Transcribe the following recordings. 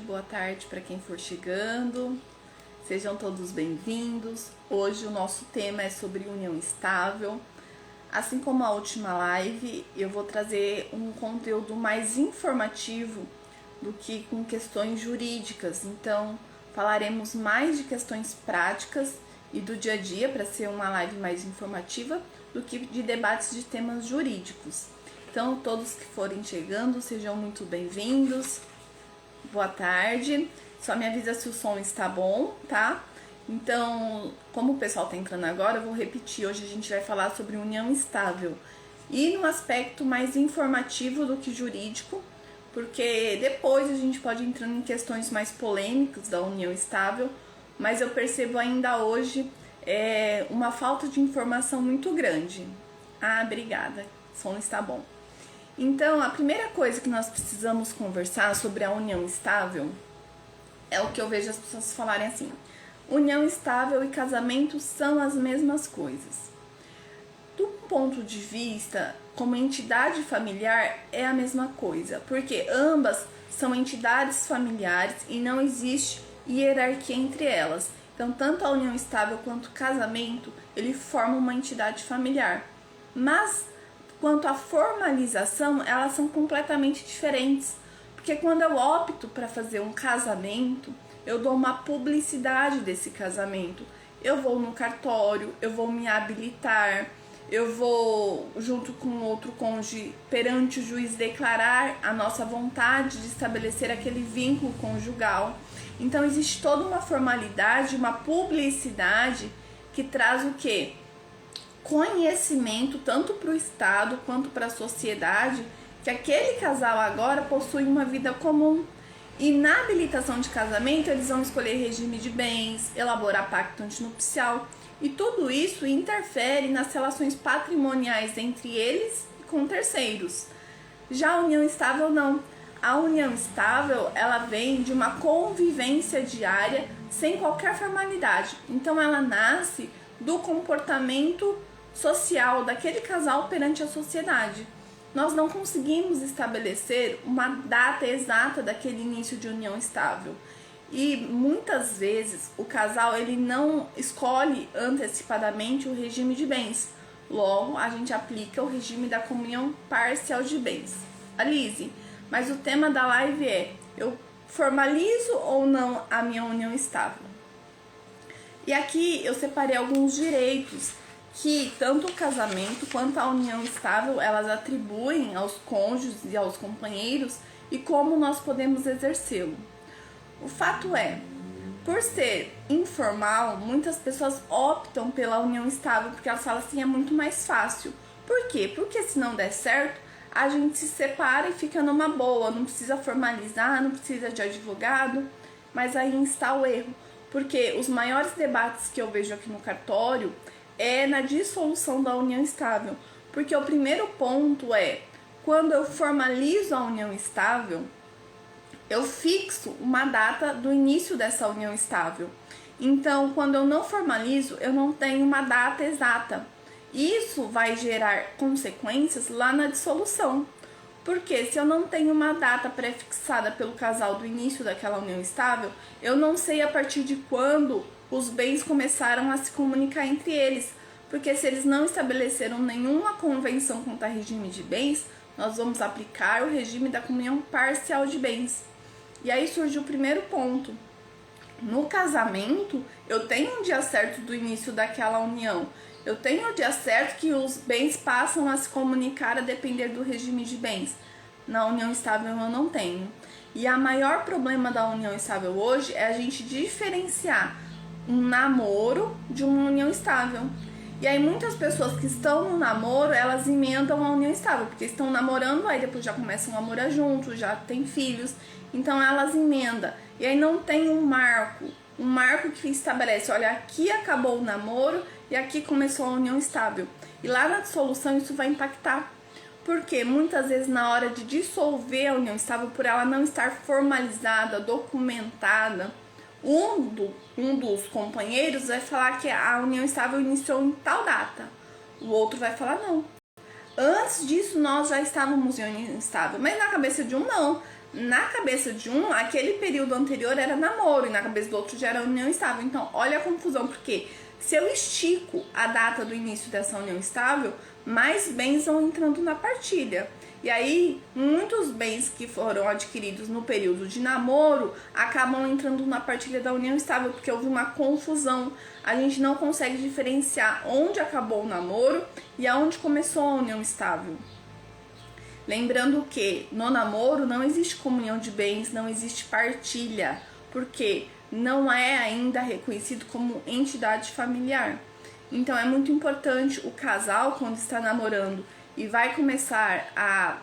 Boa tarde para quem for chegando. Sejam todos bem-vindos. Hoje o nosso tema é sobre união estável. Assim como a última live, eu vou trazer um conteúdo mais informativo do que com questões jurídicas. Então, falaremos mais de questões práticas e do dia a dia para ser uma live mais informativa do que de debates de temas jurídicos. Então, todos que forem chegando, sejam muito bem-vindos. Boa tarde. Só me avisa se o som está bom, tá? Então, como o pessoal tá entrando agora, eu vou repetir. Hoje a gente vai falar sobre união estável e num aspecto mais informativo do que jurídico, porque depois a gente pode entrar em questões mais polêmicas da união estável, mas eu percebo ainda hoje uma falta de informação muito grande. Obrigada. O som está bom. Então, a primeira coisa que nós precisamos conversar sobre a união estável é o que eu vejo as pessoas falarem assim: união estável e casamento são as mesmas coisas. Do ponto de vista, como entidade familiar, é a mesma coisa, porque ambas são entidades familiares e não existe hierarquia entre elas. Então, tanto a união estável quanto o casamento, ele forma uma entidade familiar. Mas quanto à formalização, elas são completamente diferentes. Porque quando eu opto para fazer um casamento, eu dou uma publicidade desse casamento. Eu vou no cartório, eu vou me habilitar, eu vou, junto com outro cônjuge, perante o juiz, declarar a nossa vontade de estabelecer aquele vínculo conjugal. Então, existe toda uma formalidade, uma publicidade que traz o quê? Conhecimento tanto para o Estado quanto para a sociedade que aquele casal agora possui uma vida comum. E na habilitação de casamento eles vão escolher regime de bens, elaborar pacto antinupcial, e tudo isso interfere nas relações patrimoniais entre eles e com terceiros. Já a união estável não. A união estável, ela vem de uma convivência diária sem qualquer formalidade. Então ela nasce do comportamento social daquele casal perante a sociedade. Nós não conseguimos estabelecer uma data exata daquele início de união estável. E muitas vezes o casal ele não escolhe antecipadamente o regime de bens. Logo, a gente aplica o regime da comunhão parcial de bens. Alice, mas o tema da live é: eu formalizo ou não a minha união estável? E aqui eu separei alguns direitos que tanto o casamento quanto a união estável elas atribuem aos cônjuges e aos companheiros e como nós podemos exercê-lo. O fato é, por ser informal, muitas pessoas optam pela união estável porque elas falam assim, é muito mais fácil. Por quê? Porque se não der certo, a gente se separa e fica numa boa, não precisa formalizar, não precisa de advogado, mas aí está o erro, porque os maiores debates que eu vejo aqui no cartório é na dissolução da união estável, porque o primeiro ponto é, quando eu formalizo a união estável, eu fixo uma data do início dessa união estável. Então, quando eu não formalizo, eu não tenho uma data exata. Isso vai gerar consequências lá na dissolução, porque se eu não tenho uma data pré-fixada pelo casal do início daquela união estável, eu não sei a partir de quando os bens começaram a se comunicar entre eles, porque se eles não estabeleceram nenhuma convenção quanto a regime de bens, nós vamos aplicar o regime da comunhão parcial de bens. E aí surge o primeiro ponto. No casamento, eu tenho um dia certo do início daquela união, eu tenho o dia certo que os bens passam a se comunicar a depender do regime de bens. Na união estável eu não tenho. E o maior problema da união estável hoje é a gente diferenciar um namoro de uma união estável. E aí muitas pessoas que estão no namoro, elas emendam a união estável, porque estão namorando, aí depois já começam a morar juntos, já tem filhos, então elas emendam. E aí não tem um marco que estabelece, olha, aqui acabou o namoro e aqui começou a união estável. E lá na dissolução isso vai impactar, porque muitas vezes na hora de dissolver a união estável, por ela não estar formalizada, documentada, um dos companheiros vai falar que a união estável iniciou em tal data. O outro vai falar não. Antes disso nós já estávamos em união estável. Mas na cabeça de um não. na cabeça de um, aquele período anterior era namoro e na cabeça do outro já era união estável. Então, olha a confusão, porque se eu estico a data do início dessa união estável, mais bens vão entrando na partilha. E aí, muitos bens que foram adquiridos no período de namoro acabam entrando na partilha da união estável, porque houve uma confusão. A gente não consegue diferenciar onde acabou o namoro e aonde começou a união estável. Lembrando que no namoro não existe comunhão de bens, não existe partilha, porque não é ainda reconhecido como entidade familiar. Então é muito importante o casal, quando está namorando e vai começar a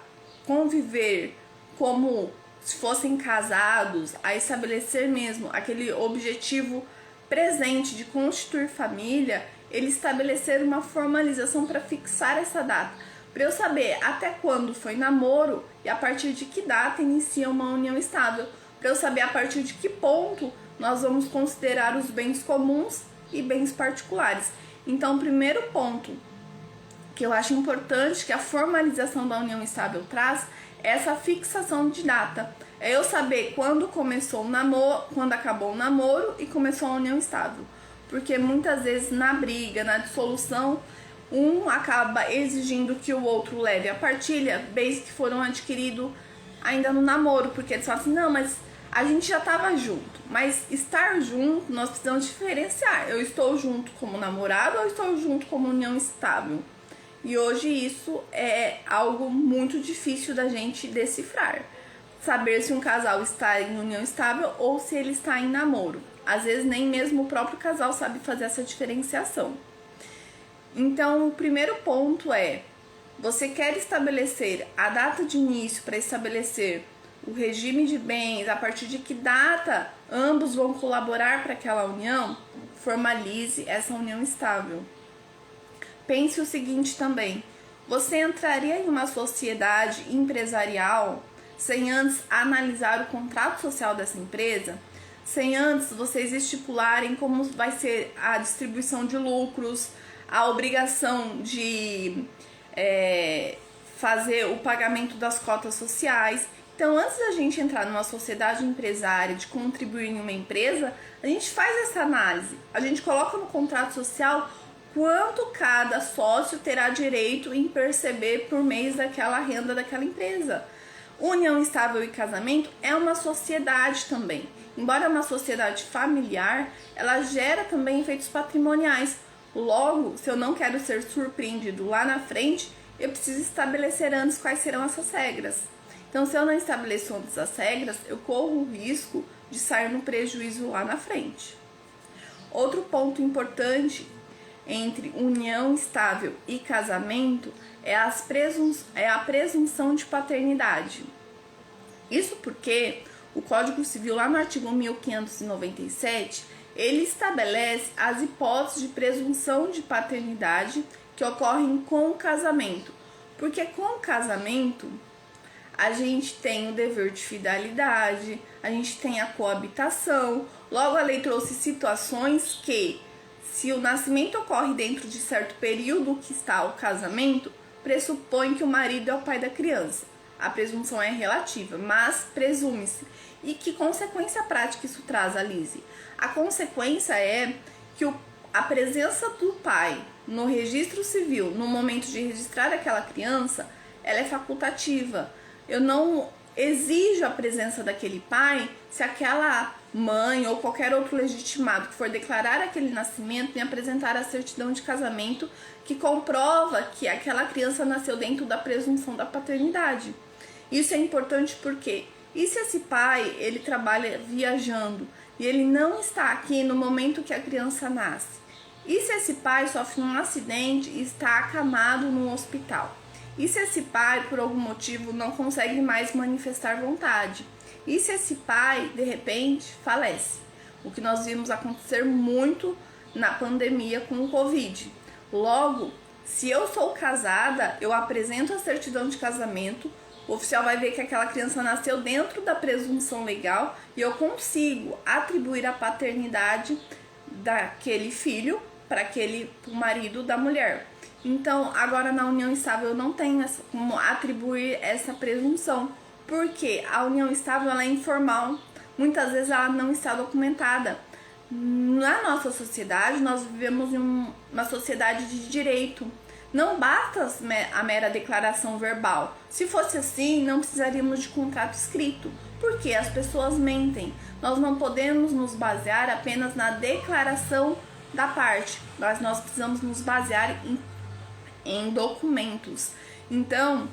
conviver como se fossem casados, a estabelecer mesmo aquele objetivo presente de constituir família, ele estabelecer uma formalização para fixar essa data, para eu saber até quando foi namoro e a partir de que data inicia uma união estável, para eu saber a partir de que ponto nós vamos considerar os bens comuns e bens particulares. Então, o primeiro ponto que eu acho importante que a formalização da união estável traz é essa fixação de data. É eu saber quando começou o namoro, quando acabou o namoro e começou a união estável. Porque muitas vezes na briga, na dissolução, um acaba exigindo que o outro leve a partilha, bens que foram adquiridos ainda no namoro, porque eles falam assim, não, mas a gente já estava junto, mas estar junto, nós precisamos diferenciar. Eu estou junto como namorado ou estou junto como união estável? E hoje isso é algo muito difícil da gente decifrar. Saber se um casal está em união estável ou se ele está em namoro. Às vezes nem mesmo o próprio casal sabe fazer essa diferenciação. Então, o primeiro ponto é, você quer estabelecer a data de início para estabelecer o regime de bens, a partir de que data ambos vão colaborar para aquela união, formalize essa união estável. Pense o seguinte também, você entraria em uma sociedade empresarial sem antes analisar o contrato social dessa empresa? Sem antes vocês estipularem como vai ser a distribuição de lucros, a obrigação de fazer o pagamento das cotas sociais. Então, antes da gente entrar numa sociedade empresária, de contribuir em uma empresa, a gente faz essa análise. A gente coloca no contrato social quanto cada sócio terá direito em perceber por mês daquela renda daquela empresa. União estável e casamento é uma sociedade também. Embora uma sociedade familiar, ela gera também efeitos patrimoniais. Logo, se eu não quero ser surpreendido lá na frente, eu preciso estabelecer antes quais serão essas regras. Então, se eu não estabeleço antes as regras, eu corro o risco de sair no prejuízo lá na frente. Outro ponto importante entre união estável e casamento é a presunção de paternidade. Isso porque o Código Civil, lá no artigo 1597, ele estabelece as hipóteses de presunção de paternidade que ocorrem com o casamento. Porque com o casamento, a gente tem o dever de fidelidade, a gente tem a coabitação. Logo, a lei trouxe situações que, se o nascimento ocorre dentro de certo período que está o casamento, pressupõe que o marido é o pai da criança. A presunção é relativa, mas presume-se. E que consequência prática isso traz, Alice? A consequência é que a presença do pai no registro civil, no momento de registrar aquela criança, ela é facultativa. Eu não exijo a presença daquele pai se aquela mãe ou qualquer outro legitimado que for declarar aquele nascimento me apresentar a certidão de casamento que comprova que aquela criança nasceu dentro da presunção da paternidade. Isso é importante porque, e se esse pai ele trabalha viajando e ele não está aqui no momento que a criança nasce? E se esse pai sofre um acidente e está acamado no hospital? E se esse pai, por algum motivo, não consegue mais manifestar vontade? E se esse pai, de repente, falece? O que nós vimos acontecer muito na pandemia com o Covid. Logo, se eu sou casada, eu apresento a certidão de casamento, o oficial vai ver que aquela criança nasceu dentro da presunção legal e eu consigo atribuir a paternidade daquele filho para o marido da mulher. Então, agora na união estável eu não tenho como atribuir essa presunção, Porque a união estável ela é informal, muitas vezes ela não está documentada. Na nossa sociedade, nós vivemos em uma sociedade de direito. Não basta a mera declaração verbal. Se fosse assim, não precisaríamos de contrato escrito, porque as pessoas mentem. Nós não podemos nos basear apenas na declaração da parte, mas nós precisamos nos basear em documentos. Então,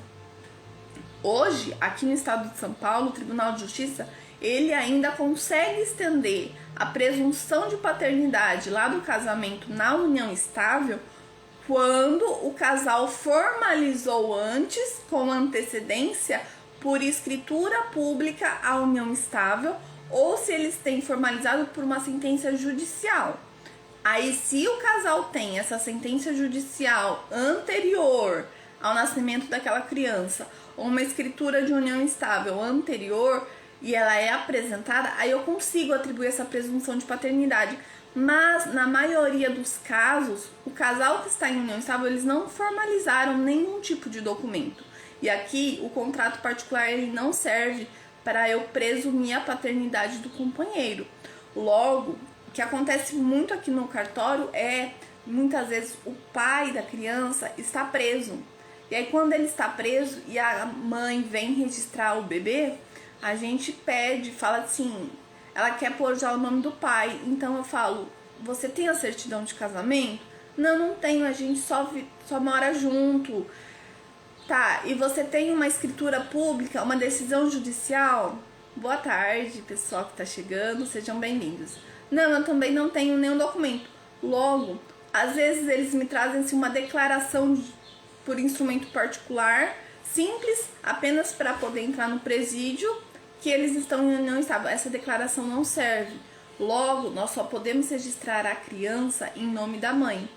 hoje, aqui no estado de São Paulo, o Tribunal de Justiça, ele ainda consegue estender a presunção de paternidade lá do casamento na união estável quando o casal formalizou antes, com antecedência, por escritura pública a união estável, ou se eles têm formalizado por uma sentença judicial. Aí, se o casal tem essa sentença judicial anterior ao nascimento daquela criança, ou uma escritura de união estável anterior, e ela é apresentada, aí eu consigo atribuir essa presunção de paternidade. Mas, na maioria dos casos, o casal que está em união estável, eles não formalizaram nenhum tipo de documento. E aqui, o contrato particular, ele não serve para eu presumir a paternidade do companheiro. Logo, o que acontece muito aqui no cartório é, muitas vezes, o pai da criança está preso. E aí, quando ele está preso e a mãe vem registrar o bebê, a gente pede, fala assim, ela quer pôr já o nome do pai. Então eu falo, você tem a certidão de casamento? Não tenho, a gente só mora junto. Tá, e você tem uma escritura pública, uma decisão judicial? Boa tarde, pessoal que tá chegando, sejam bem-vindos. Não, eu também não tenho nenhum documento. Logo, às vezes eles me trazem assim, uma declaração por instrumento particular, simples, apenas para poder entrar no presídio, que eles estão em união estável. Essa declaração não serve. Logo, nós só podemos registrar a criança em nome da mãe.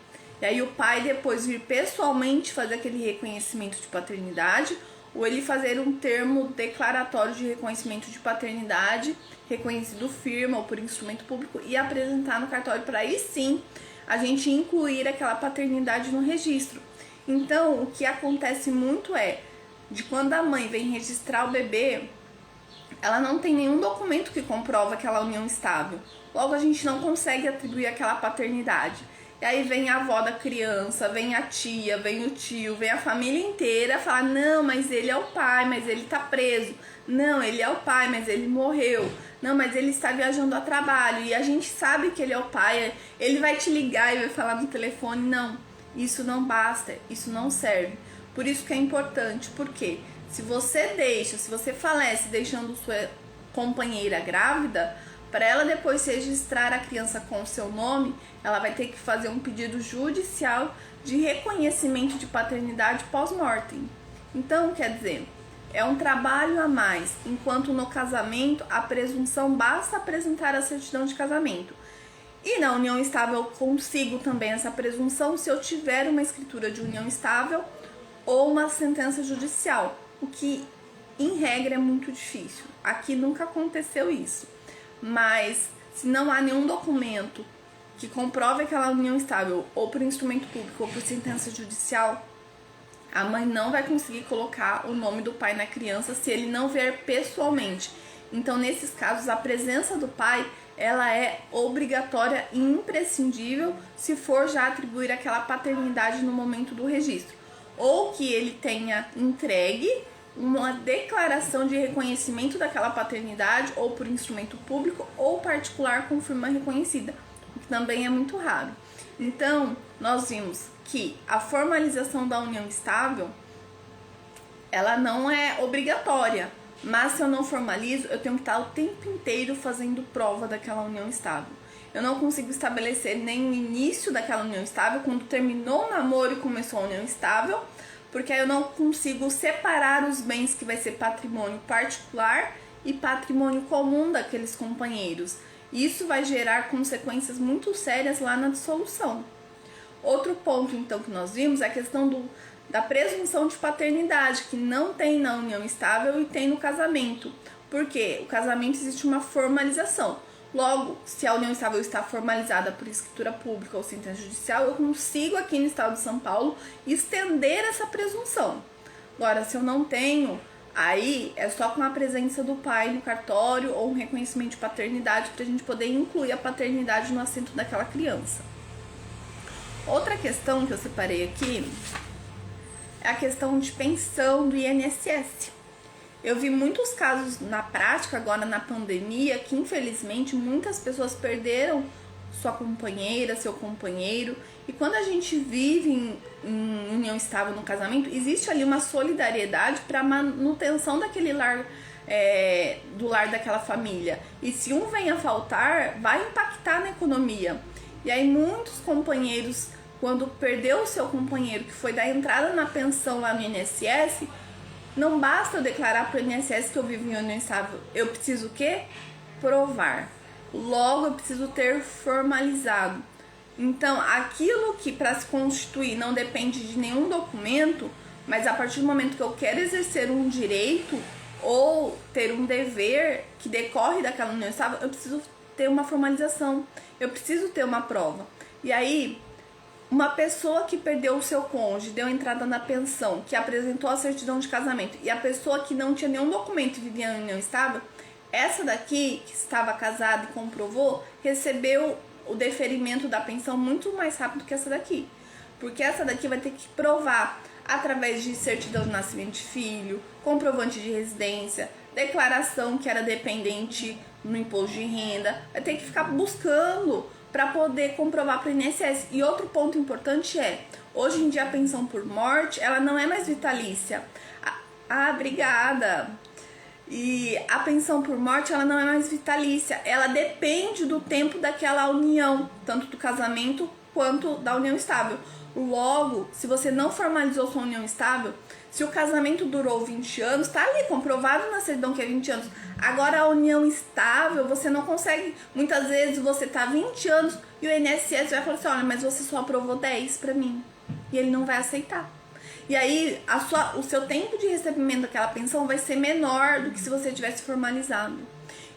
E aí o pai depois vir pessoalmente fazer aquele reconhecimento de paternidade, ou ele fazer um termo declaratório de reconhecimento de paternidade, reconhecido firma ou por instrumento público, e apresentar no cartório para aí sim a gente incluir aquela paternidade no registro. Então, o que acontece muito é, de quando a mãe vem registrar o bebê, ela não tem nenhum documento que comprova aquela união estável. Logo, a gente não consegue atribuir aquela paternidade. E aí vem a avó da criança, vem a tia, vem o tio, vem a família inteira falar, não, mas ele é o pai, mas ele tá preso. Não, ele é o pai, mas ele morreu. Não, mas ele está viajando a trabalho. E a gente sabe que ele é o pai, ele vai te ligar e vai falar no telefone. Não, isso não basta, isso não serve. Por isso que é importante, porque se você falece deixando sua companheira grávida, para ela depois registrar a criança com o seu nome, ela vai ter que fazer um pedido judicial de reconhecimento de paternidade pós-mortem. Então, quer dizer, é um trabalho a mais, enquanto no casamento a presunção basta apresentar a certidão de casamento. E na união estável eu consigo também essa presunção se eu tiver uma escritura de união estável ou uma sentença judicial, o que em regra é muito difícil. Aqui nunca aconteceu isso. Mas se não há nenhum documento que comprove aquela união estável, ou por instrumento público ou por sentença judicial, a mãe não vai conseguir colocar o nome do pai na criança se ele não vier pessoalmente. Então, nesses casos, a presença do pai ela é obrigatória e imprescindível se for já atribuir aquela paternidade no momento do registro. Ou que ele tenha entregue uma declaração de reconhecimento daquela paternidade, ou por instrumento público ou particular com firma reconhecida, o que também é muito raro. Então, nós vimos que a formalização da união estável, ela não é obrigatória, mas se eu não formalizo, eu tenho que estar o tempo inteiro fazendo prova daquela união estável. Eu não consigo estabelecer nem o início daquela união estável, quando terminou o namoro e começou a união estável, porque aí eu não consigo separar os bens que vai ser patrimônio particular e patrimônio comum daqueles companheiros. Isso vai gerar consequências muito sérias lá na dissolução. Outro ponto, então, que nós vimos é a questão da presunção de paternidade, que não tem na união estável e tem no casamento. Porque o casamento existe uma formalização. Logo, se a união estável está formalizada por escritura pública ou sentença judicial, eu consigo aqui no estado de São Paulo estender essa presunção. Agora, se eu não tenho Aí é só com a presença do pai no cartório ou um reconhecimento de paternidade para a gente poder incluir a paternidade no assento daquela criança. Outra questão que eu separei aqui é a questão de pensão do INSS. Eu vi muitos casos na prática agora na pandemia que infelizmente muitas pessoas perderam sua companheira, seu companheiro, e quando a gente vive em união estável no casamento, existe ali uma solidariedade para a manutenção daquele lar, do lar daquela família. E se um vem a faltar, vai impactar na economia. E aí muitos companheiros, quando perdeu o seu companheiro, que foi dar entrada na pensão lá no INSS, não basta eu declarar para o INSS que eu vivo em união estável, eu preciso o quê? Provar. Logo eu preciso ter formalizado. Então, aquilo que para se constituir não depende de nenhum documento, mas a partir do momento que eu quero exercer um direito ou ter um dever que decorre daquela união estável, eu preciso ter uma formalização, eu preciso ter uma prova. E aí, uma pessoa que perdeu o seu cônjuge, deu entrada na pensão, que apresentou a certidão de casamento, e a pessoa que não tinha nenhum documento e vivia em união estável, essa daqui, que estava casada e comprovou, recebeu o deferimento da pensão muito mais rápido que essa daqui. Porque essa daqui vai ter que provar através de certidão de nascimento de filho, comprovante de residência, declaração que era dependente no imposto de renda, vai ter que ficar buscando para poder comprovar para o INSS. E outro ponto importante é, hoje em dia a pensão por morte, ela não é mais vitalícia. Obrigada! E a pensão por morte, ela não é mais vitalícia, ela depende do tempo daquela união, tanto do casamento quanto da união estável. Logo, se você não formalizou sua união estável, se o casamento durou 20 anos, tá ali comprovado na certidão que é 20 anos. Agora a união estável, você não consegue, muitas vezes você tá 20 anos e o INSS vai falar assim, olha, mas você só aprovou 10 pra mim. E ele não vai aceitar. E aí, o seu tempo de recebimento daquela pensão vai ser menor do que se você tivesse formalizado.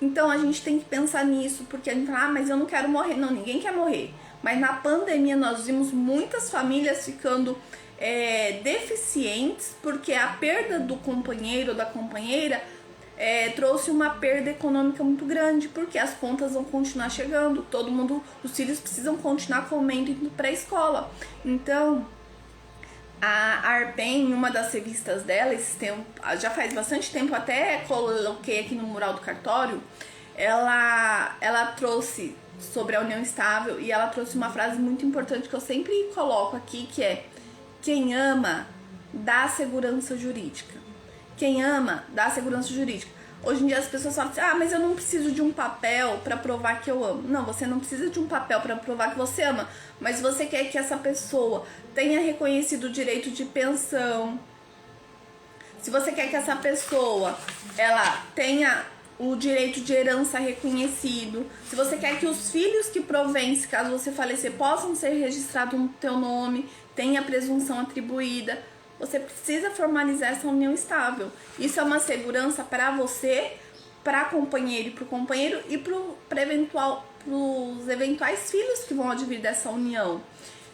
Então, a gente tem que pensar nisso, porque a gente fala, mas eu não quero morrer. Não, ninguém quer morrer. Mas na pandemia, nós vimos muitas famílias ficando deficientes, porque a perda do companheiro ou da companheira trouxe uma perda econômica muito grande, porque as contas vão continuar chegando, todo mundo, os filhos precisam continuar comendo indo para a escola. Então, a Arpen, em uma das revistas dela, já faz bastante tempo, até coloquei aqui no mural do cartório, ela trouxe sobre a união estável e ela trouxe uma frase muito importante que eu sempre coloco aqui, que é: quem ama dá segurança jurídica. Quem ama dá segurança jurídica. Hoje em dia as pessoas falam assim, mas eu não preciso de um papel para provar que eu amo. Não, você não precisa de um papel para provar que você ama, mas você quer que essa pessoa tenha reconhecido o direito de pensão. Se você quer que essa pessoa ela tenha o direito de herança reconhecido, se você quer que os filhos que provém, se caso você falecer, possam ser registrados no teu nome, tenha a presunção atribuída, você precisa formalizar essa união estável. Isso é uma segurança para você, para companheiro e para o companheiro e para os eventuais filhos que vão advir dessa união.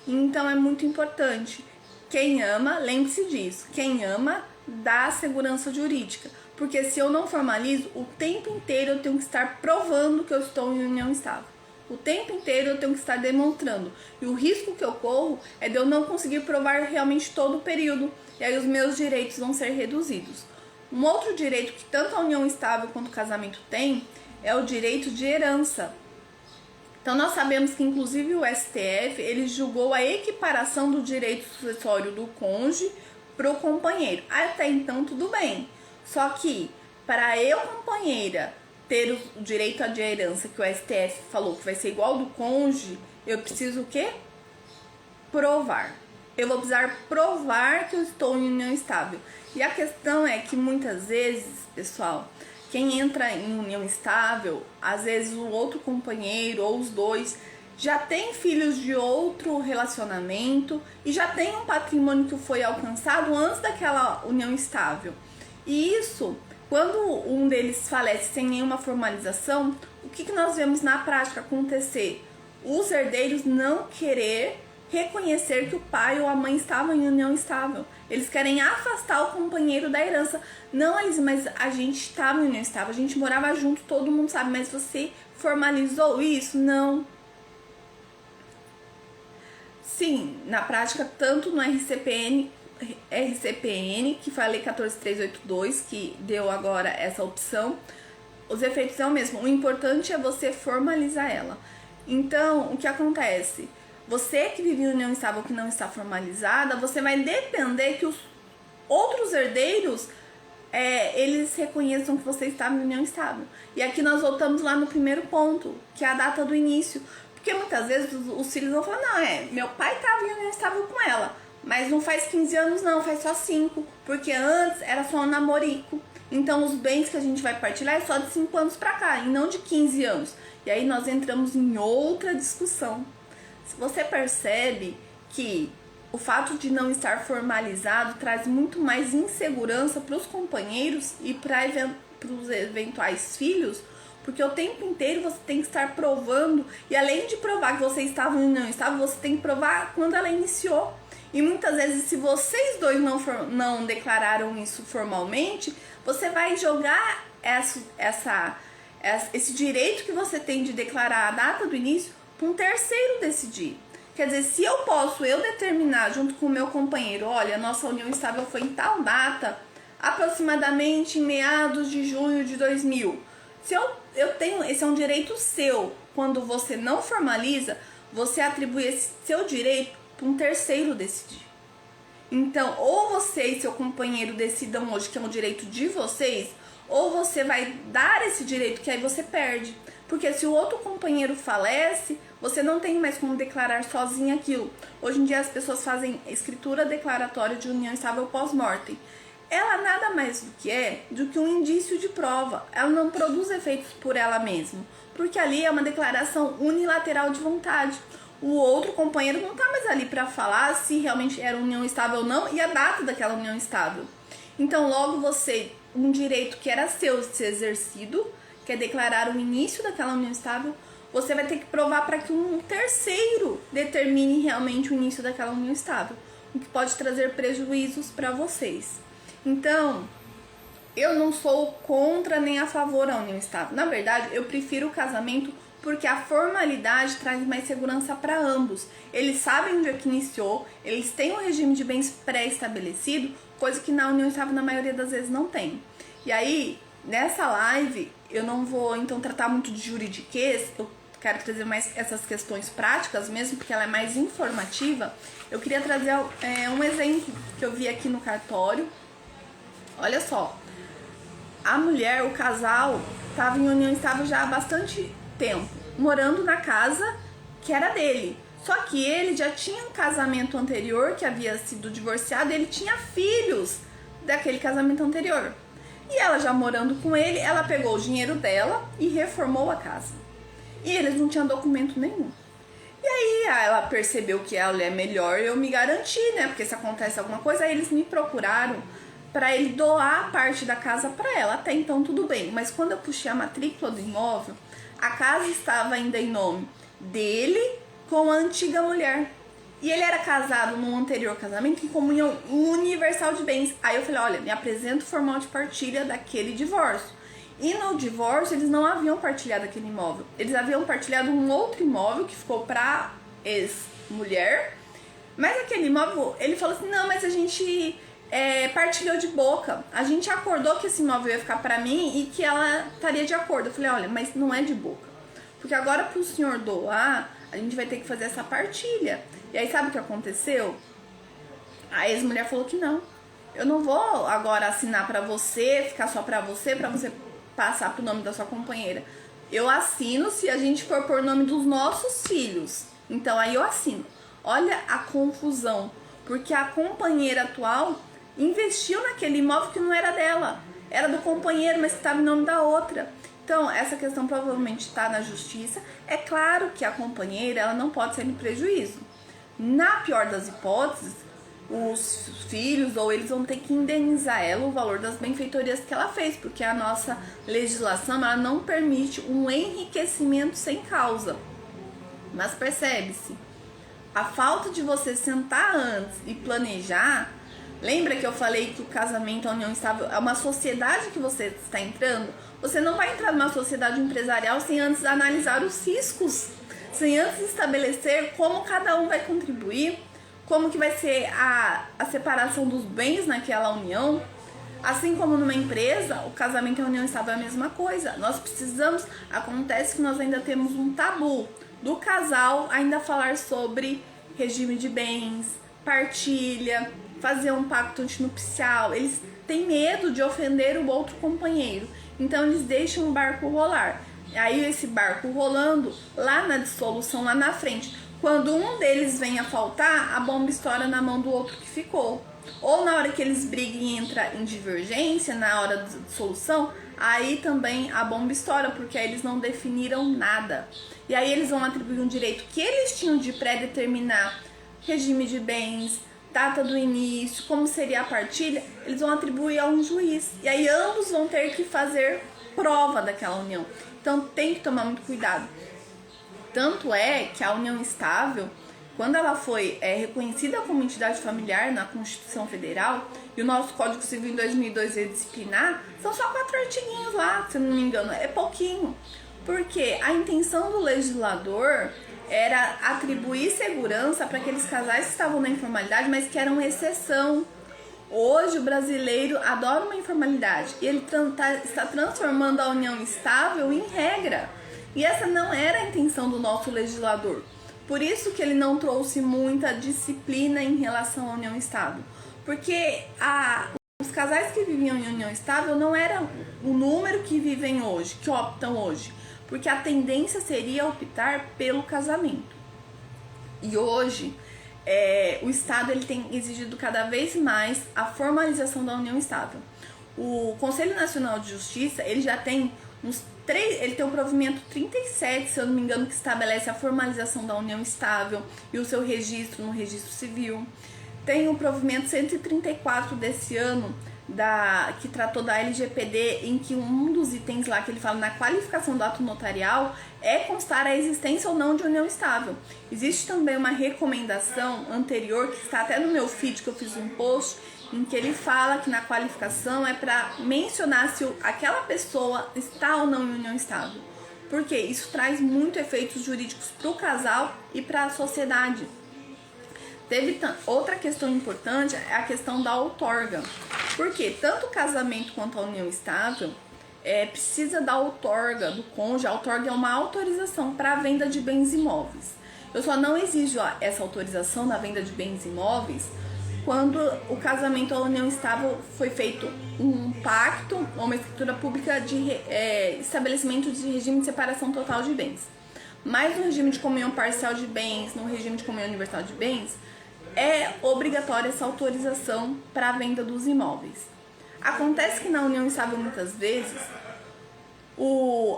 Então é muito importante. Quem ama, lembre-se disso, quem ama dá segurança jurídica. Porque se eu não formalizo, o tempo inteiro eu tenho que estar provando que eu estou em união estável. O tempo inteiro eu tenho que estar demonstrando. E o risco que eu corro é de eu não conseguir provar realmente todo o período. E aí os meus direitos vão ser reduzidos. Um outro direito que tanto a união estável quanto o casamento tem é o direito de herança. Então nós sabemos que inclusive o STF ele julgou a equiparação do direito sucessório do cônjuge para o companheiro. Até então tudo bem. Só que para eu, companheira, ter o direito à herança que o STF falou que vai ser igual ao do cônjuge, eu preciso o quê? Provar. Eu vou precisar provar que eu estou em união estável. E a questão é que muitas vezes, pessoal, quem entra em união estável, às vezes o outro companheiro ou os dois já tem filhos de outro relacionamento e já tem um patrimônio que foi alcançado antes daquela união estável. E isso, quando um deles falece sem nenhuma formalização, o que nós vemos na prática acontecer? Os herdeiros não querer reconhecer que o pai ou a mãe estavam em união estável. Eles querem afastar o companheiro da herança. Não, Elise, mas a gente estava em união estável, a gente morava junto, todo mundo sabe, mas você formalizou isso? Não. Sim, na prática, tanto no RCPN, que foi a Lei 14.382, que deu agora essa opção, os efeitos é o mesmo. O importante é você formalizar ela. Então, o que acontece? Você que vive em união estável que não está formalizada, você vai depender que os outros herdeiros, eles reconheçam que você está em união estável. E aqui nós voltamos lá no primeiro ponto, que é a data do início. Porque muitas vezes os filhos vão falar, não, meu pai estava em união estável com ela, mas não faz 15 anos não, faz só 5, porque antes era só um namorico. Então os bens que a gente vai partilhar é só de 5 anos pra cá, e não de 15 anos. E aí nós entramos em outra discussão. Se você percebe que o fato de não estar formalizado traz muito mais insegurança para os companheiros e para os eventuais filhos, porque o tempo inteiro você tem que estar provando, e além de provar que você estava ou não estava, você tem que provar quando ela iniciou. E muitas vezes, se vocês dois não declararam isso formalmente, você vai jogar esse direito que você tem de declarar a data do início para um terceiro decidir. Quer dizer, se eu posso determinar junto com o meu companheiro, olha, nossa união estável foi em tal data, aproximadamente em meados de junho de 2000. Se eu tenho, esse é um direito seu. Quando você não formaliza, você atribui esse seu direito para um terceiro decidir. Então, ou você e seu companheiro decidam hoje que é um direito de vocês, ou você vai dar esse direito que aí você perde. Porque se o outro companheiro falece, você não tem mais como declarar sozinho aquilo. Hoje em dia as pessoas fazem escritura declaratória de união estável pós-mortem. Ela nada mais do que um indício de prova. Ela não produz efeitos por ela mesma, porque ali é uma declaração unilateral de vontade. O outro companheiro não está mais ali para falar se realmente era união estável ou não e a data daquela união estável. Então, logo você, um direito que era seu de ser exercido, que é declarar o início daquela união estável, você vai ter que provar para que um terceiro determine realmente o início daquela união estável, o que pode trazer prejuízos para vocês. Então, eu não sou contra nem a favor da união estável. Na verdade, eu prefiro o casamento porque a formalidade traz mais segurança para ambos. Eles sabem onde é que iniciou, eles têm um regime de bens pré-estabelecido, coisa que na união estável na maioria das vezes não tem. E aí, nessa live, eu não vou então tratar muito de juridiquês, eu quero trazer mais essas questões práticas mesmo, porque ela é mais informativa. Eu queria trazer um exemplo que eu vi aqui no cartório. Olha só, a mulher, o casal, estava em união estável já há bastante tempo, morando na casa que era dele. Só que ele já tinha um casamento anterior que havia sido divorciado, e ele tinha filhos daquele casamento anterior. E ela já morando com ele, ela pegou o dinheiro dela e reformou a casa. E eles não tinham documento nenhum. E aí ela percebeu que ela é melhor eu me garantir, né? Porque se acontece alguma coisa, aí eles me procuraram para ele doar parte da casa para ela. Até então tudo bem, mas quando eu puxei a matrícula do imóvel, a casa estava ainda em nome dele com a antiga mulher. E ele era casado num anterior casamento em comunhão universal de bens. Aí eu falei, olha, me apresenta o formal de partilha daquele divórcio. E no divórcio eles não haviam partilhado aquele imóvel. Eles haviam partilhado um outro imóvel que ficou para ex-mulher. Mas aquele imóvel, ele falou assim, não, mas a gente partilhou de boca. A gente acordou que esse imóvel ia ficar para mim e que ela estaria de acordo. Eu falei, olha, mas não é de boca. Porque agora pro senhor doar, a gente vai ter que fazer essa partilha. E aí sabe o que aconteceu? A ex-mulher falou que não. Eu não vou agora assinar pra você, ficar só pra você passar pro nome da sua companheira. Eu assino se a gente for pôr o nome dos nossos filhos. Então aí eu assino. Olha a confusão. Porque a companheira atual investiu naquele imóvel que não era dela. Era do companheiro, mas que estava em nome da outra. Então, essa questão provavelmente está na justiça. É claro que a companheira ela não pode ser em prejuízo. Na pior das hipóteses, os filhos ou eles vão ter que indenizar ela o valor das benfeitorias que ela fez, porque a nossa legislação ela não permite um enriquecimento sem causa. Mas percebe-se, A falta de você sentar antes e planejar. Lembra que eu falei que o casamento, a união estável, é uma sociedade que você está entrando? Você não vai entrar numa sociedade empresarial sem antes analisar os riscos, sem antes estabelecer como cada um vai contribuir, como que vai ser a separação dos bens naquela união. Assim como numa empresa, o casamento e a união estável é a mesma coisa. Nós precisamos, acontece que nós ainda temos um tabu do casal ainda falar sobre regime de bens, partilha, fazer um pacto antinupcial. Eles têm medo de ofender o outro companheiro, então eles deixam o barco rolar. Aí esse barco rolando, lá na dissolução, lá na frente, quando um deles vem a faltar, a bomba estoura na mão do outro que ficou. Ou na hora que eles brigam e entra em divergência, na hora da dissolução, aí também a bomba estoura, porque aí eles não definiram nada. E aí eles vão atribuir um direito que eles tinham de pré-determinar regime de bens, data do início, como seria a partilha, eles vão atribuir a um juiz. E aí ambos vão ter que fazer prova daquela união. Então tem que tomar muito cuidado. Tanto é que a união estável, quando ela foi reconhecida como entidade familiar na Constituição Federal, e o nosso Código Civil em 2002 veio disciplinar, são só 4 artiguinhos lá, se eu não me engano, é pouquinho. Porque a intenção do legislador era atribuir segurança para aqueles casais que estavam na informalidade, mas que eram exceção. Hoje o brasileiro adora uma informalidade e ele está transformando a união estável em regra. E essa não era a intenção do nosso legislador. Por isso que ele não trouxe muita disciplina em relação à união estável. Porque os casais que viviam em união estável não era o número que vivem hoje, que optam hoje. Porque a tendência seria optar pelo casamento. E hoje, o Estado ele tem exigido cada vez mais a formalização da união estável. O Conselho Nacional de Justiça, ele já tem ele tem o provimento 37, se eu não me engano, que estabelece a formalização da união estável e o seu registro no registro civil. Tem o provimento 134 desse ano, que tratou da LGPD, em que um dos itens lá que ele fala na qualificação do ato notarial é constar a existência ou não de união estável. Existe também uma recomendação anterior, que está até no meu feed, que eu fiz um post, em que ele fala que na qualificação é para mencionar se aquela pessoa está ou não em união estável. Porque isso traz muito efeitos jurídicos para o casal e para a sociedade. Outra questão importante é a questão da outorga. Porque tanto o casamento quanto a união estável precisa da outorga do cônjuge. A outorga é uma autorização para a venda de bens imóveis. Eu só não exijo essa autorização na venda de bens imóveis quando o casamento ou a união estável foi feito um pacto ou uma escritura pública de estabelecimento de regime de separação total de bens. Mas no regime de comunhão parcial de bens, no regime de comunhão universal de bens, é obrigatória essa autorização para a venda dos imóveis. Acontece que na união estável, muitas vezes,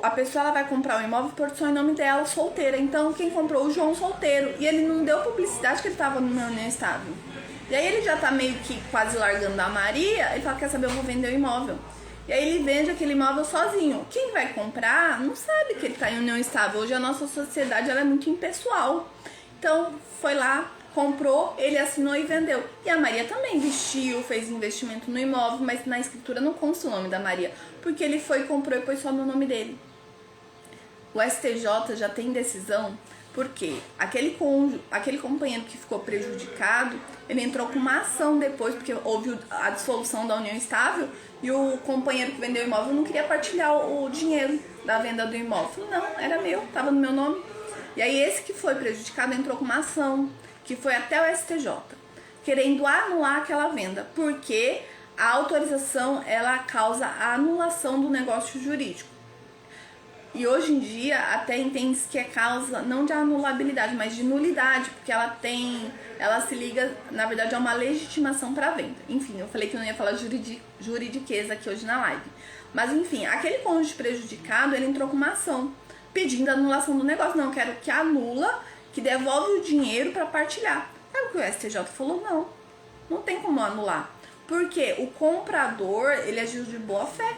a pessoa ela vai comprar o imóvel por só em nome dela, solteira. Então, quem comprou o João solteiro. E ele não deu publicidade que ele estava numa união estável. E aí ele já tá meio que quase largando a Maria, ele fala, quer saber, eu vou vender o imóvel. E aí ele vende aquele imóvel sozinho. Quem vai comprar não sabe que ele tá em união estável. Hoje a nossa sociedade ela é muito impessoal. Então foi lá, comprou, ele assinou e vendeu. E a Maria também vestiu, fez investimento no imóvel, mas na escritura não consta o nome da Maria. Porque ele foi, comprou e pôs só no nome dele. O STJ já tem decisão. Porque aquele companheiro que ficou prejudicado, ele entrou com uma ação depois, porque houve a dissolução da união estável e o companheiro que vendeu o imóvel não queria partilhar o dinheiro da venda do imóvel. Falou, não, era meu, estava no meu nome. E aí esse que foi prejudicado entrou com uma ação, que foi até o STJ, querendo anular aquela venda, porque a autorização ela causa a anulação do negócio jurídico. E hoje em dia até entende-se que é causa não de anulabilidade, mas de nulidade, porque ela se liga, na verdade, a uma legitimação para venda. Enfim, eu falei que eu não ia falar juridiqueza aqui hoje na live. Mas enfim, aquele cônjuge prejudicado, ele entrou com uma ação, pedindo a anulação do negócio. Não, eu quero que anula, que devolve o dinheiro para partilhar. Aí o que o STJ falou, não tem como anular. Porque o comprador, ele agiu de boa fé.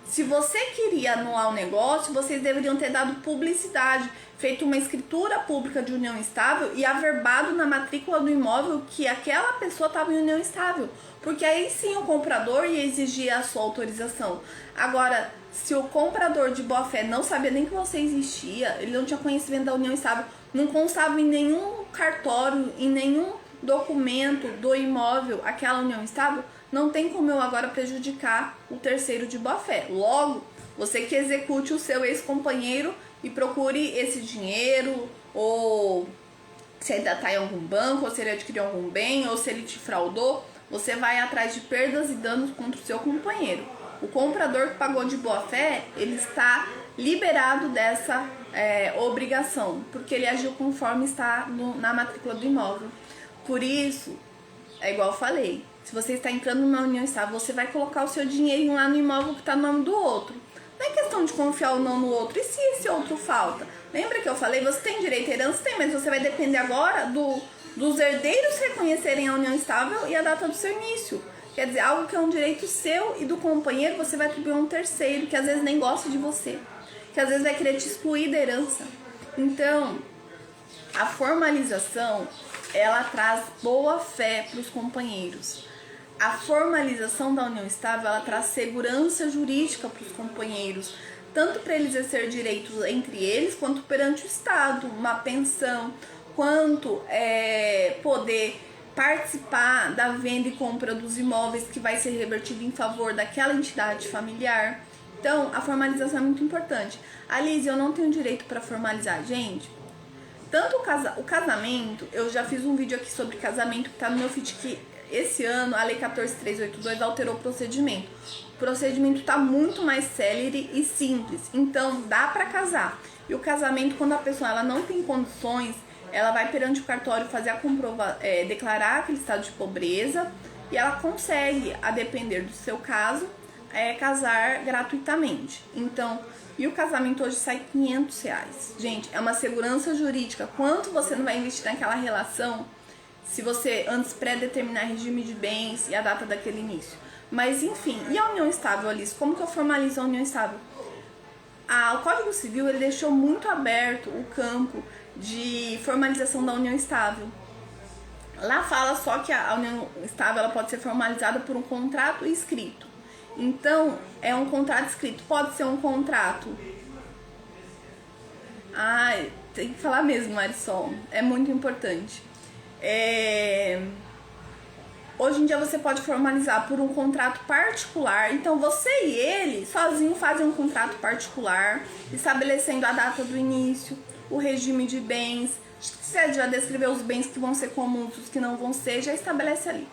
Se você queria anular o negócio, vocês deveriam ter dado publicidade, feito uma escritura pública de união estável e averbado na matrícula do imóvel que aquela pessoa estava em união estável, porque aí sim o comprador ia exigir a sua autorização. Agora, se o comprador de boa fé não sabia nem que você existia, ele não tinha conhecimento da união estável, não constava em nenhum cartório, em nenhum documento do imóvel aquela união estável, não tem como eu agora prejudicar o terceiro de boa fé. Logo, você que execute o seu ex-companheiro e procure esse dinheiro, ou se ainda está em algum banco, ou se ele adquiriu algum bem, ou se ele te fraudou, você vai atrás de perdas e danos contra o seu companheiro. O comprador que pagou de boa fé, ele está liberado dessa obrigação, porque ele agiu conforme está na matrícula do imóvel. Por isso, é igual eu falei, se você está entrando numa união estável, você vai colocar o seu dinheirinho lá no imóvel que está no nome do outro. Não é questão de confiar ou não no outro. E se esse outro falta? Lembra que eu falei, você tem direito à herança? Tem, mas você vai depender agora dos herdeiros reconhecerem a união estável e a data do seu início. Quer dizer, algo que é um direito seu e do companheiro, você vai atribuir a um terceiro, que às vezes nem gosta de você, que às vezes vai querer te excluir da herança. Então, a formalização, ela traz boa fé para os companheiros. A formalização da união estável, ela traz segurança jurídica para os companheiros, tanto para eles exercer direitos entre eles, quanto perante o Estado, uma pensão, quanto poder participar da venda e compra dos imóveis que vai ser revertido em favor daquela entidade familiar. Então, a formalização é muito importante. Alice, eu não tenho direito para formalizar. Gente, tanto o casamento, eu já fiz um vídeo aqui sobre casamento que está no meu feed, que esse ano a Lei 14.382 alterou o procedimento. O procedimento está muito mais célere e simples, então dá para casar. E o casamento, quando a pessoa ela não tem condições, ela vai perante o cartório fazer a declarar aquele estado de pobreza e ela consegue, a depender do seu caso, casar gratuitamente. Então, e o casamento hoje sai R$500. Gente, é uma segurança jurídica. Quanto você não vai investir naquela relação se você antes pré-determinar regime de bens e a data daquele início? Mas enfim, e a união estável, Alice? Como que eu formalizo a união estável? O Código Civil ele deixou muito aberto o campo de formalização da união estável. Lá fala só que a união estável ela pode ser formalizada por um contrato escrito. Então, é um contrato escrito. Pode ser um contrato... tem que falar mesmo, Marisol. É muito importante. Hoje em dia você pode formalizar por um contrato particular. Então você e ele sozinho fazem um contrato particular, estabelecendo a data do início, o regime de bens. Você já descreveu os bens que vão ser comuns, os que não vão ser, já estabelece ali.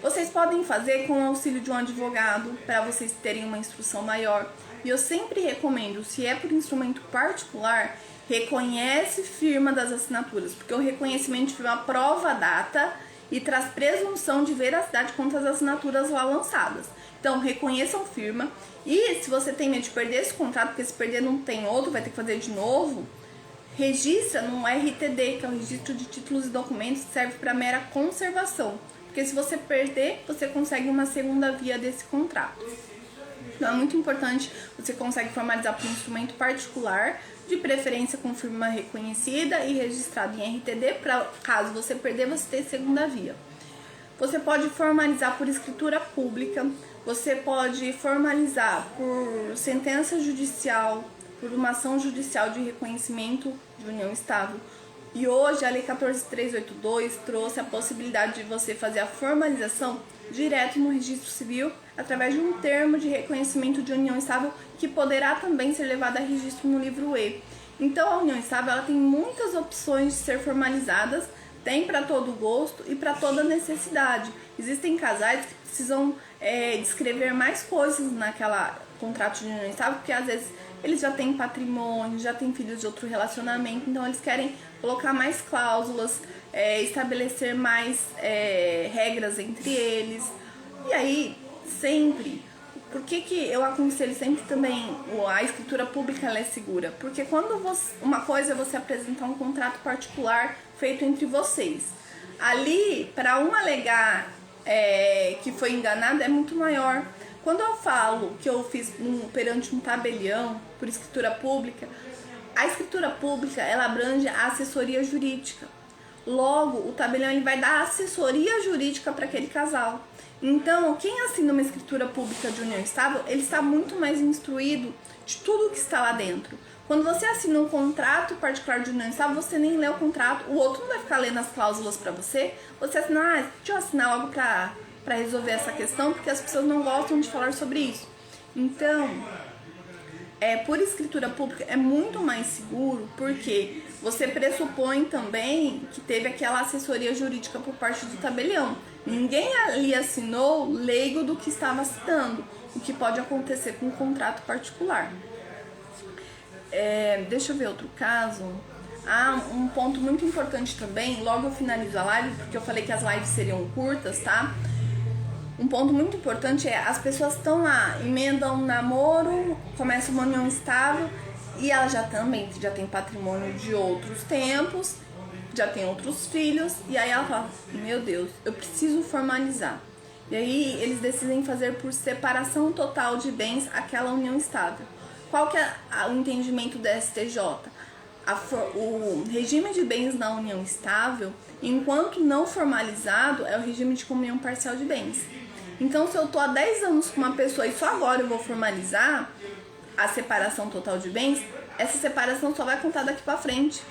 Vocês podem fazer com o auxílio de um advogado para vocês terem uma instrução maior. E eu sempre recomendo, se é por instrumento particular, reconhece firma das assinaturas, porque o reconhecimento de firma prova a data e traz presunção de veracidade contra as assinaturas lá lançadas. Então, reconheçam firma. E se você tem medo de perder esse contrato, porque se perder não tem outro, vai ter que fazer de novo, registra no RTD, que é o Registro de Títulos e Documentos, que serve para mera conservação. Porque se você perder, você consegue uma segunda via desse contrato. Então é muito importante, você consegue formalizar por um instrumento particular, de preferência com firma reconhecida e registrada em RTD, para caso você perder, você ter segunda via. Você pode formalizar por escritura pública, você pode formalizar por sentença judicial, por uma ação judicial de reconhecimento de união estável. E hoje a Lei 14.382 trouxe a possibilidade de você fazer a formalização direto no registro civil através de um termo de reconhecimento de união estável que poderá também ser levado a registro no livro E. Então a união estável ela tem muitas opções de ser formalizadas, tem para todo gosto e para toda necessidade. Existem casais que precisam descrever mais coisas naquela contrato de união estável, porque às vezes eles já têm patrimônio, já têm filhos de outro relacionamento, então eles querem colocar mais cláusulas, estabelecer mais regras entre eles. E aí, sempre, por que eu aconselho sempre também a escritura pública ela é segura? Porque quando uma coisa é você apresentar um contrato particular feito entre vocês, ali, para um alegar que foi enganado, é muito maior. Quando eu falo que eu fiz perante um tabelião por escritura pública, a escritura pública ela abrange a assessoria jurídica. Logo, o tabelião ele vai dar assessoria jurídica para aquele casal. Então, quem assina uma escritura pública de união estável, ele está muito mais instruído de tudo que está lá dentro. Quando você assina um contrato particular de união estável, você nem lê o contrato, o outro não vai ficar lendo as cláusulas para você. Você assina, deixa eu assinar algo para resolver essa questão, porque as pessoas não gostam de falar sobre isso. Então, por escritura pública é muito mais seguro, porque você pressupõe também que teve aquela assessoria jurídica por parte do tabelião. Ninguém ali assinou leigo do que estava assinando, o que pode acontecer com um contrato particular. Deixa eu ver outro caso. Um ponto muito importante também, logo eu finalizo a live, porque eu falei que as lives seriam curtas, tá? Um ponto muito importante as pessoas estão lá, emendam um namoro, começa uma união estável e ela já tem patrimônio de outros tempos, já tem outros filhos, e aí ela fala, meu Deus, eu preciso formalizar. E aí eles decidem fazer por separação total de bens aquela união estável. Qual que é o entendimento da STJ? O regime de bens na união estável, enquanto não formalizado, é o regime de comunhão parcial de bens. Então, se eu tô há 10 anos com uma pessoa e só agora eu vou formalizar a separação total de bens, essa separação só vai contar daqui pra frente.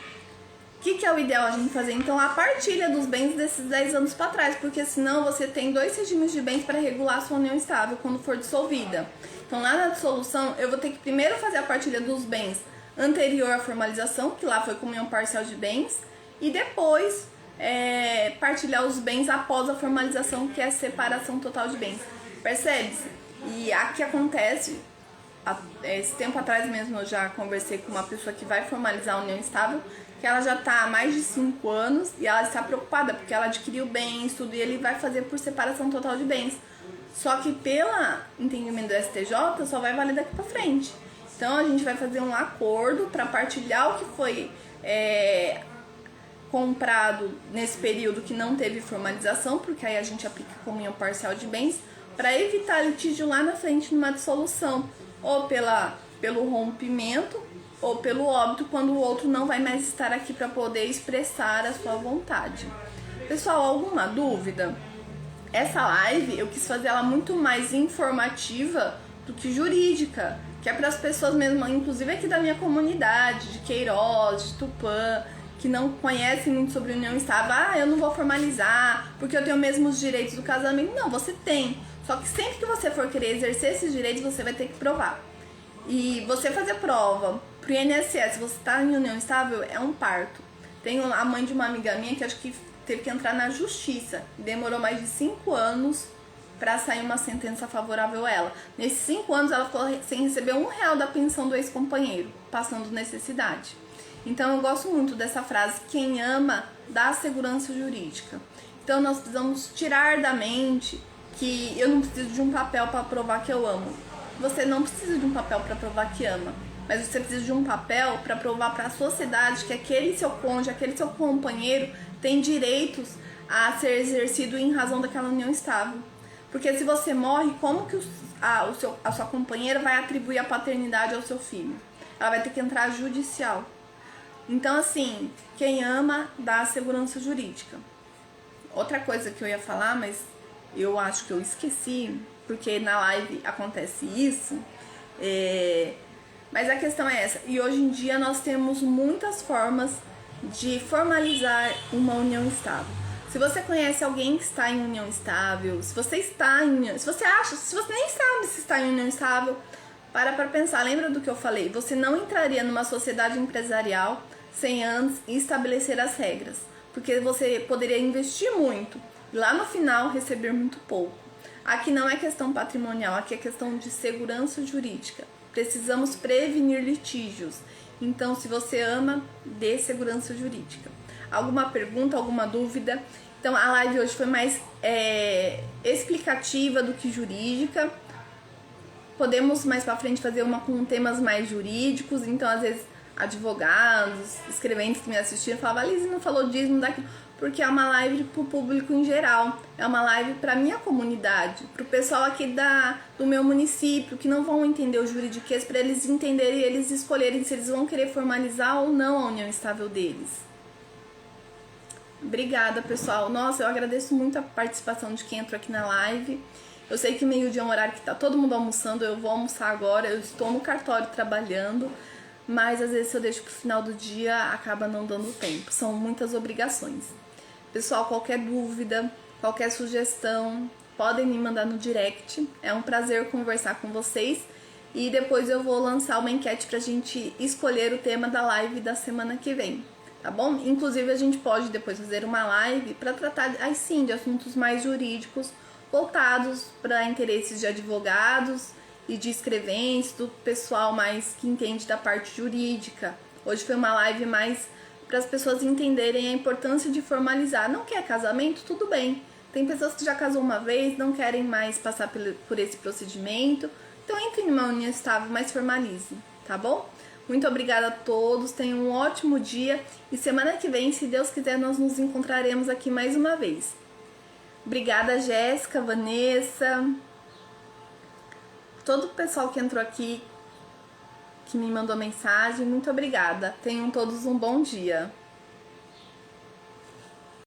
O que é o ideal a gente fazer? Então, a partilha dos bens desses 10 anos para trás, porque senão você tem 2 regimes de bens para regular a sua união estável quando for dissolvida. Então, lá na dissolução, eu vou ter que primeiro fazer a partilha dos bens anterior à formalização, que lá foi comunhão parcial de bens, e depois partilhar os bens após a formalização, que é a separação total de bens. Percebe-se? E aqui acontece, esse tempo atrás mesmo eu já conversei com uma pessoa que vai formalizar a união estável, que ela já está há mais de 5 anos e ela está preocupada porque ela adquiriu bens, tudo, e ele vai fazer por separação total de bens. Só que pelo entendimento do STJ só vai valer daqui para frente. Então a gente vai fazer um acordo para partilhar o que foi comprado nesse período que não teve formalização, porque aí a gente aplica comunhão parcial de bens, para evitar litígio lá na frente numa dissolução, ou pelo rompimento, ou pelo óbito, quando o outro não vai mais estar aqui para poder expressar a sua vontade. Pessoal, alguma dúvida? Essa live eu quis fazer ela muito mais informativa do que jurídica, que é para as pessoas mesmo, inclusive aqui da minha comunidade, de Queiroz, de Tupã, que não conhecem muito sobre união estável. Eu não vou formalizar porque eu tenho os mesmos direitos do casamento. Não, você tem. Só que sempre que você for querer exercer esses direitos, você vai ter que provar. E você fazer prova pro INSS, você tá em união estável, é um parto. Tem a mãe de uma amiga minha que acho que teve que entrar na justiça. Demorou mais de 5 anos para sair uma sentença favorável a ela. Nesses 5 anos ela ficou sem receber R$1 da pensão do ex-companheiro, passando necessidade. Então eu gosto muito dessa frase, quem ama dá segurança jurídica. Então nós precisamos tirar da mente que eu não preciso de um papel para provar que eu amo. Você não precisa de um papel para provar que ama, mas você precisa de um papel para provar para a sociedade que aquele seu cônjuge, aquele seu companheiro tem direitos a ser exercido em razão daquela união estável. Porque se você morre, como que a sua companheira vai atribuir a paternidade ao seu filho? Ela vai ter que entrar judicial. Então, assim, quem ama dá segurança jurídica. Outra coisa que eu ia falar, mas eu acho que eu esqueci, porque na live acontece isso, mas a questão é essa. E hoje em dia nós temos muitas formas de formalizar uma união estável. Se você conhece alguém que está em união estável, se você está em união, se você nem sabe se está em união estável, para pensar. Lembra do que eu falei? Você não entraria numa sociedade empresarial sem antes estabelecer as regras, porque você poderia investir muito, lá no final receber muito pouco. Aqui não é questão patrimonial, aqui é questão de segurança jurídica. Precisamos prevenir litígios. Então, se você ama, dê segurança jurídica. Alguma pergunta, alguma dúvida? Então, a live hoje foi mais explicativa do que jurídica. Podemos mais pra frente fazer uma com temas mais jurídicos. Então, às vezes, advogados, escreventes que me assistiram falavam: Alice, não falou disso, não daquilo, porque é uma live pro público em geral, é uma live pra minha comunidade, pro pessoal aqui do meu município, que não vão entender o juridiquês, para eles entenderem e eles escolherem se eles vão querer formalizar ou não a união estável deles. Obrigada, pessoal. Nossa, eu agradeço muito a participação de quem entrou aqui na live. Eu sei que meio-dia é um horário que tá todo mundo almoçando, eu vou almoçar agora, eu estou no cartório trabalhando, mas às vezes se eu deixo pro final do dia, acaba não dando tempo. São muitas obrigações. Pessoal, qualquer dúvida, qualquer sugestão, podem me mandar no direct. É um prazer conversar com vocês. E depois eu vou lançar uma enquete pra gente escolher o tema da live da semana que vem, tá bom? Inclusive a gente pode depois fazer uma live para tratar, aí sim, de assuntos mais jurídicos, voltados para interesses de advogados e de escreventes, do pessoal mais que entende da parte jurídica. Hoje foi uma live mais para as pessoas entenderem a importância de formalizar. Não quer casamento? Tudo bem. Tem pessoas que já casou uma vez, não querem mais passar por esse procedimento. Então entre em uma união estável, mas formalize, tá bom? Muito obrigada a todos, tenham um ótimo dia e semana que vem, se Deus quiser, nós nos encontraremos aqui mais uma vez. Obrigada, Jéssica, Vanessa, todo o pessoal que entrou aqui, que me mandou mensagem, muito obrigada. Tenham todos um bom dia.